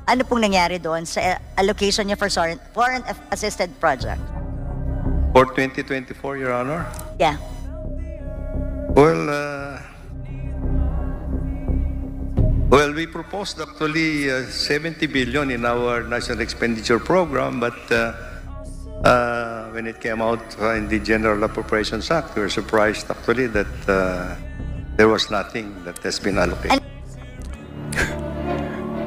ano pong nangyari doon sa allocation niya for foreign assisted project? For 2024, Your Honor? Yeah. Well, we proposed actually 70 billion in our national expenditure program, but when it came out in the General Appropriations Act, we were surprised actually that there was nothing that has been allocated.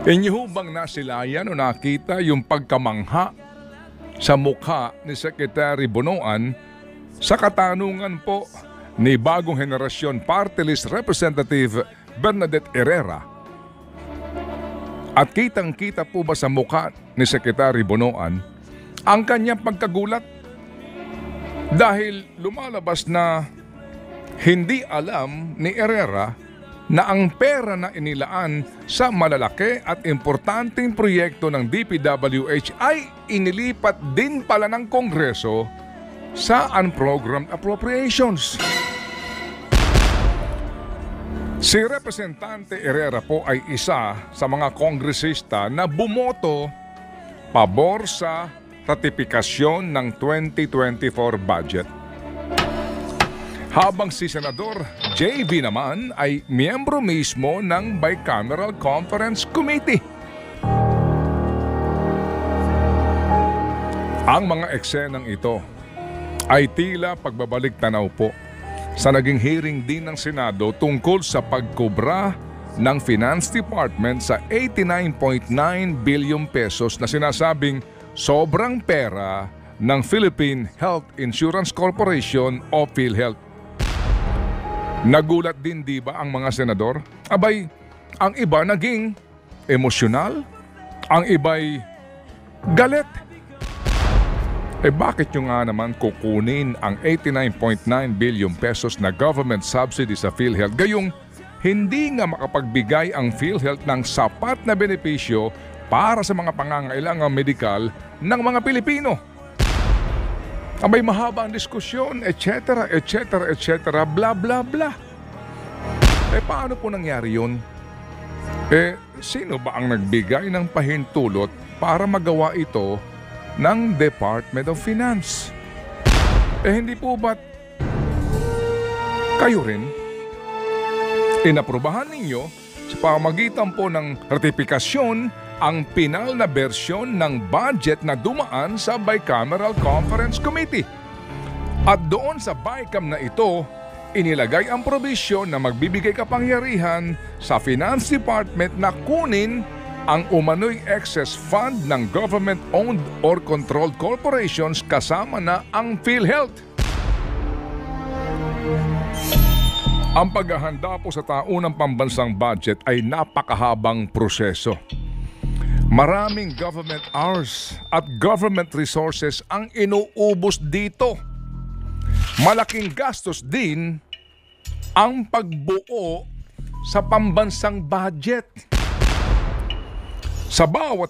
Inyo bang nasilayan o nakita yung pagkamangha sa mukha ni Secretary Bonoan sa katanungan po ni bagong henerasyon Party List Representative Bernadette Herrera? At kitang-kita po ba sa mukha ni Secretary Bonoan ang kanyang pagkagulat? Dahil lumalabas na hindi alam ni Herrera na ang pera na inilaan sa malalaki at importanteng proyekto ng DPWH ay inilipat din pala ng Kongreso sa unprogrammed appropriations. Si Representante Herrera po ay isa sa mga kongresista na bumoto pabor sa ratifikasyon ng 2024 budget. Habang si Senador JV naman ay miyembro mismo ng Bicameral Conference Committee. Ang mga eksenang ito ay tila pagbabalik tanaw po sa naging hearing din ng Senado tungkol sa pagkobra ng Finance Department sa 89.9 billion pesos na sinasabing sobrang pera ng Philippine Health Insurance Corporation o PhilHealth. Nagulat din di ba ang mga senador? Abay, ang iba naging emosyonal, ang iba'y galit. Bakit nyo nga naman kukunin ang 89.9 billion pesos na government subsidy sa PhilHealth gayong hindi nga makapagbigay ang PhilHealth ng sapat na benepisyo para sa mga pangangailangang medikal ng mga Pilipino? May mahaba ang diskusyon, etc., etc., etc., bla bla bla. Paano po nangyari yun? Sino ba ang nagbigay ng pahintulot para magawa ito ng Department of Finance? Hindi po ba't kayo rin inaprubahan ninyo sa pamamagitan po ng ratifikasyon ang pinal na bersyon ng budget na dumaan sa Bicameral Conference Committee? At doon sa BICAM na ito, inilagay ang probisyon na magbibigay kapangyarihan sa Finance Department na kunin ang umano'y excess fund ng government-owned or controlled corporations kasama na ang PhilHealth. Ang paghahanda po sa taunang pambansang budget ay napakahabang proseso. Maraming government hours at government resources ang inuubos dito. Malaking gastos din ang pagbuo sa pambansang budget. Sa bawat